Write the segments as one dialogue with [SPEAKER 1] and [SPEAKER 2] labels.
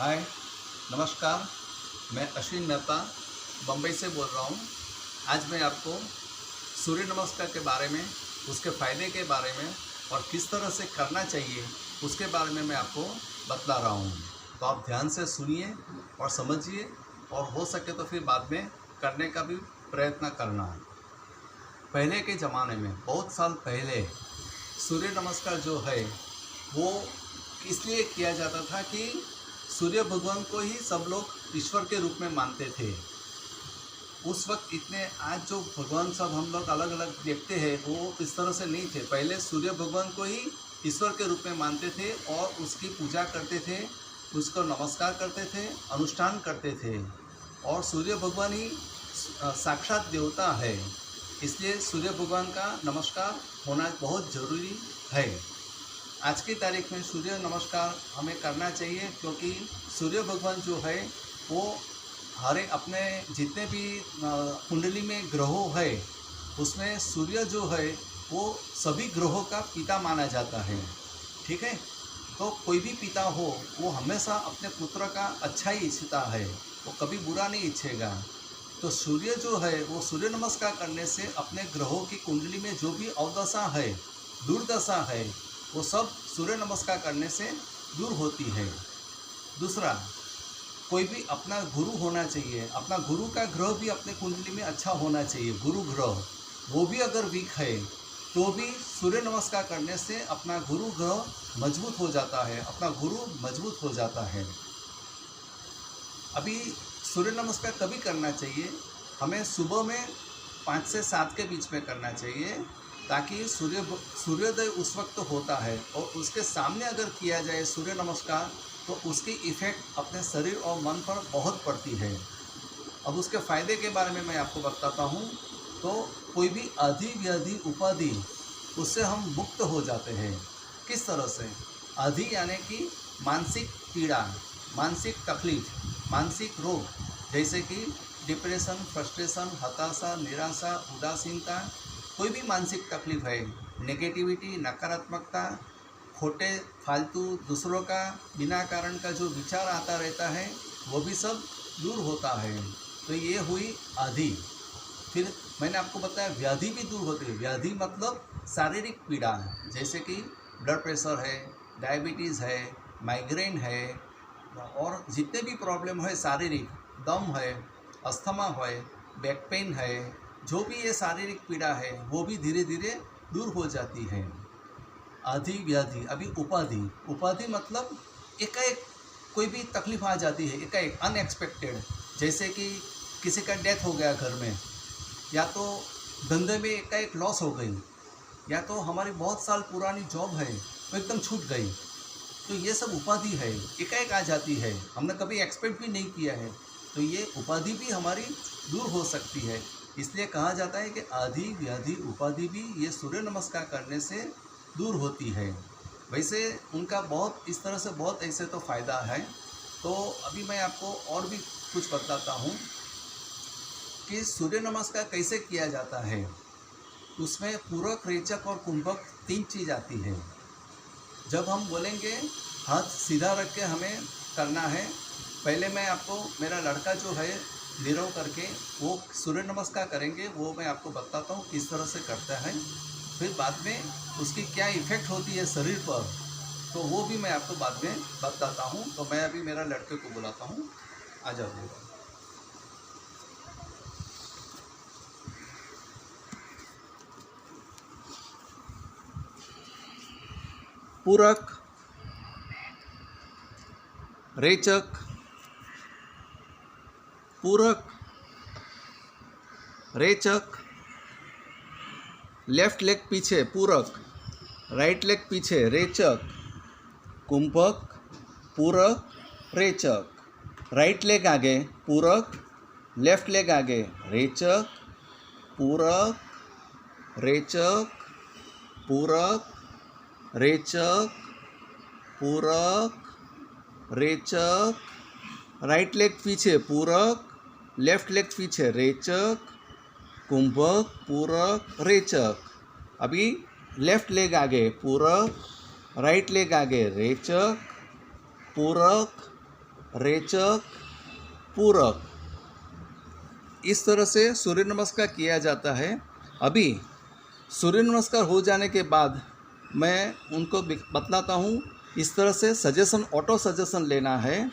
[SPEAKER 1] हाय, नमस्कार। मैं अश्विन मेहता बम्बई से बोल रहा हूँ। आज मैं आपको सूर्य नमस्कार के बारे में, उसके फ़ायदे के बारे में और किस तरह से करना चाहिए उसके बारे में मैं आपको बतला रहा हूँ। तो आप ध्यान से सुनिए और समझिए और हो सके तो फिर बाद में करने का भी प्रयत्न करना। पहले के ज़माने में, बहुत साल पहले, सूर्य नमस्कार जो है वो इसलिए किया जाता था कि सूर्य भगवान को ही सब लोग ईश्वर के रूप में मानते थे। उस वक्त इतने आज जो भगवान सब हम लोग अलग अलग देखते हैं वो इस तरह से नहीं थे। पहले सूर्य भगवान को ही ईश्वर के रूप में मानते थे और उसकी पूजा करते थे, उसको नमस्कार करते थे, अनुष्ठान करते थे। और सूर्य भगवान ही साक्षात देवता है, इसलिए सूर्य भगवान का नमस्कार होना बहुत ज़रूरी है। आज की तारीख में सूर्य नमस्कार हमें करना चाहिए क्योंकि सूर्य भगवान जो है वो हरे अपने जितने भी कुंडली में ग्रहों है उसमें सूर्य जो है वो सभी ग्रहों का पिता माना जाता है। ठीक है, तो कोई भी पिता हो वो हमेशा अपने पुत्र का अच्छा ही इच्छता है, वो कभी बुरा नहीं इच्छेगा। तो सूर्य जो है वो सूर्य नमस्कार करने से अपने ग्रहों की कुंडली में जो भी अवदशा है, दुर्दशा है, वो सब सूर्य नमस्कार करने से दूर होती है। दूसरा, कोई भी अपना गुरु होना चाहिए, अपना गुरु का ग्रह भी अपने कुंडली में अच्छा होना चाहिए। गुरु ग्रह वो भी अगर वीक है तो भी सूर्य नमस्कार करने से अपना गुरु ग्रह मजबूत हो जाता है, अपना गुरु मजबूत हो जाता है। अभी सूर्य नमस्कार कभी करना चाहिए? हमें सुबह में 5 से 7 के बीच में करना चाहिए, ताकि सूर्योदय उस वक्त होता है और उसके सामने अगर किया जाए सूर्य नमस्कार तो उसकी इफ़ेक्ट अपने शरीर और मन पर बहुत पड़ती है। अब उसके फ़ायदे के बारे में मैं आपको बताता हूँ। तो कोई भी आदि व्याधि उपाधि उससे हम मुक्त हो जाते हैं। किस तरह से? आदि यानी कि मानसिक पीड़ा, मानसिक तकलीफ, मानसिक रोग, जैसे कि डिप्रेशन, फ्रस्ट्रेशन, हताशा, निराशा, उदासीनता, कोई भी मानसिक तकलीफ है, नेगेटिविटी, नकारात्मकता, खोटे फालतू दूसरों का बिना कारण का जो विचार आता रहता है वो भी सब दूर होता है। तो ये हुई आदि। फिर मैंने आपको बताया व्याधि भी दूर होती है। व्याधि मतलब शारीरिक पीड़ा, जैसे कि ब्लड प्रेशर है, डायबिटीज़ है, माइग्रेन है और जितने भी प्रॉब्लम है शारीरिक, दम है, अस्थमा है, बैक पेन है, जो भी ये शारीरिक पीड़ा है वो भी धीरे धीरे दूर हो जाती है। आदि व्याधि। अभी उपाधि, उपाधि मतलब एकाएक कोई भी तकलीफ आ जाती है, एकाएक अनएक्सपेक्टेड, जैसे कि किसी का डेथ हो गया घर में, या तो धंधे में एकाएक लॉस हो गई, या तो हमारी बहुत साल पुरानी जॉब है वो एकदम छूट गई। तो ये सब उपाधि है, एकाएक आ जाती है, हमने कभी एक्सपेक्ट भी नहीं किया है। तो ये उपाधि भी हमारी दूर हो सकती है। इसलिए कहा जाता है कि आदि व्याधि उपाधि भी ये सूर्य नमस्कार करने से दूर होती है। वैसे उनका बहुत इस तरह से बहुत ऐसे तो फ़ायदा है। तो अभी मैं आपको और भी कुछ बताता हूँ कि सूर्य नमस्कार कैसे किया जाता है। उसमें पूरक, रेचक और कुंभक 3 चीज़ आती है। जब हम बोलेंगे हाथ सीधा रख के हमें करना है, पहले मैं आपको मेरा लड़का जो है नीरव करके वो सूर्य नमस्कार करेंगे, वो मैं आपको बताता हूँ किस तरह से करता है। फिर बाद में उसकी क्या इफ़ेक्ट होती है शरीर पर, तो वो भी मैं आपको बाद में बताता हूँ। तो मैं अभी मेरा लड़के को बुलाता हूँ, आ जाओ। पूरक, रेचक, पूरक, रेचक, लेफ्ट लेग पीछे पूरक, राइट लेग पीछे रेचक, कुंभक, पूरक, रेचक, राइट लेग आगे पूरक, लेफ्ट लेग आगे रेचक, पूरक, रेचक, पूरक, रेचक, पूरक, रेचक, राइट लेग पीछे पूरक, लेफ्ट लेग पीछे रेचक, कुंभक, पूरक, रेचक। अभी लेफ्ट लेग आगे पूरक, राइट लेग आगे रेचक, पूरक, रेचक, पूरक, इस तरह से सूर्य नमस्कार किया जाता है। अभी सूर्य नमस्कार हो जाने के बाद मैं उनको बतलाता हूँ। इस तरह से सजेशन, ऑटो सजेशन लेना है।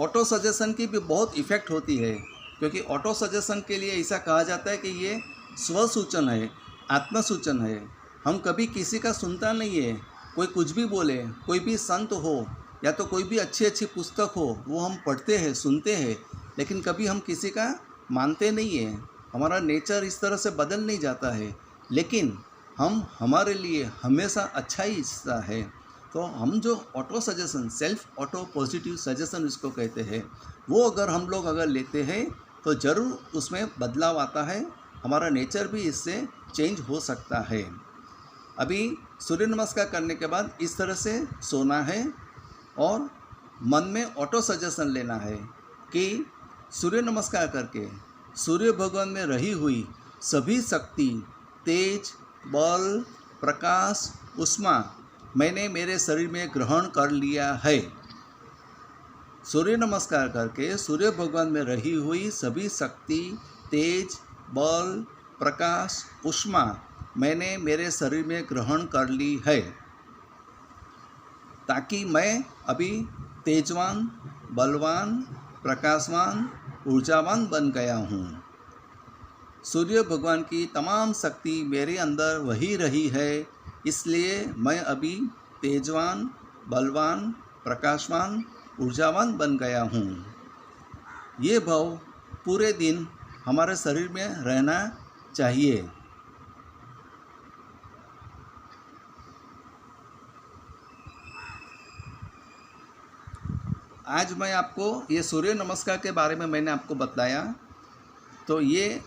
[SPEAKER 1] ऑटो सजेशन की भी बहुत इफ़ेक्ट होती है, क्योंकि ऑटो सजेशन के लिए ऐसा कहा जाता है कि ये स्वसूचन है, आत्मसूचन है। हम कभी किसी का सुनता नहीं है। कोई कुछ भी बोले, कोई भी संत हो या तो कोई भी अच्छी अच्छी पुस्तक हो, वो हम पढ़ते हैं, सुनते हैं, लेकिन कभी हम किसी का मानते नहीं हैं। हमारा नेचर इस तरह से बदल नहीं जाता है, लेकिन हम हमारे लिए हमेशा अच्छा ही हिस्सा है। तो हम जो auto suggestion, self auto positive suggestion इसको कहते हैं, वो अगर हम लोग लेते हैं तो ज़रूर उसमें बदलाव आता है। हमारा नेचर भी इससे चेंज हो सकता है। अभी सूर्य नमस्कार करने के बाद इस तरह से सोना है और मन में ऑटो सजेशन लेना है कि सूर्य नमस्कार करके सूर्य भगवान में रही हुई सभी शक्ति, तेज, बल, प्रकाश, ऊष्मा मैंने मेरे शरीर में ग्रहण कर लिया है। सूर्य नमस्कार करके सूर्य भगवान में रही हुई सभी शक्ति, तेज, बल, प्रकाश, ऊष्मा मैंने मेरे शरीर में ग्रहण कर ली है, ताकि मैं अभी तेजवान, बलवान, प्रकाशवान, ऊर्जावान बन गया हूँ। सूर्य भगवान की तमाम शक्ति मेरे अंदर वही रही है, इसलिए मैं अभी तेजवान, बलवान, प्रकाशवान, ऊर्जावान बन गया हूँ। ये भाव पूरे दिन हमारे शरीर में रहना चाहिए। आज मैं आपको ये सूर्य नमस्कार के बारे में मैंने आपको बताया। तो ये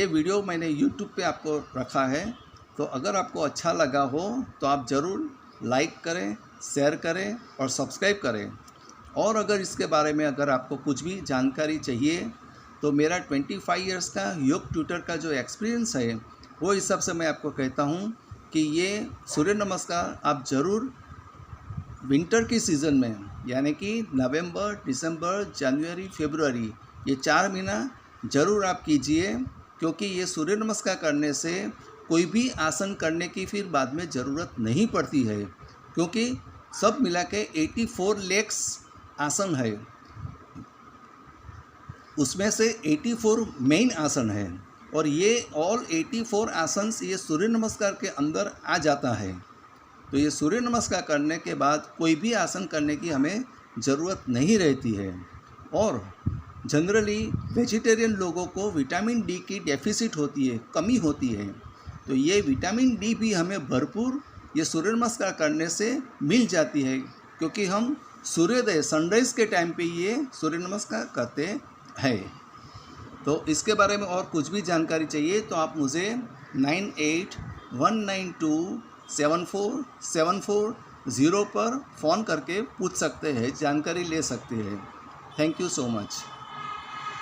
[SPEAKER 1] वीडियो मैंने YouTube पे आपको रखा है। तो अगर आपको अच्छा लगा हो तो आप ज़रूर लाइक करें, शेयर करें और सब्सक्राइब करें। और अगर इसके बारे में अगर आपको कुछ भी जानकारी चाहिए तो मेरा 25 इयर्स का योग ट्यूटर का जो एक्सपीरियंस है, वो हिसाब से मैं आपको कहता हूँ कि ये सूर्य नमस्कार आप ज़रूर विंटर की सीज़न में, यानी कि नवंबर, दिसंबर, जनवरी, फरवरी, ये 4 महीना ज़रूर आप कीजिए। क्योंकि ये सूर्य नमस्कार करने से कोई भी आसन करने की फिर बाद में ज़रूरत नहीं पड़ती है, क्योंकि सब मिला के 84 लेग्स आसन है। उसमें से 84 मेन आसन है और ये ऑल 84 आसन ये सूर्य नमस्कार के अंदर आ जाता है। तो ये सूर्य नमस्कार करने के बाद कोई भी आसन करने की हमें ज़रूरत नहीं रहती है। और जनरली वेजिटेरियन लोगों को विटामिन डी की डेफिसिट होती है, कमी होती है। तो ये विटामिन डी भी हमें भरपूर ये सूर्य नमस्कार करने से मिल जाती है, क्योंकि हम सूर्योदय, सनराइज़ के टाइम पे ये सूर्य नमस्कार करते हैं। तो इसके बारे में और कुछ भी जानकारी चाहिए तो आप मुझे 9819274740 पर फ़ोन करके पूछ सकते हैं, जानकारी ले सकते हैं। Thank you so much.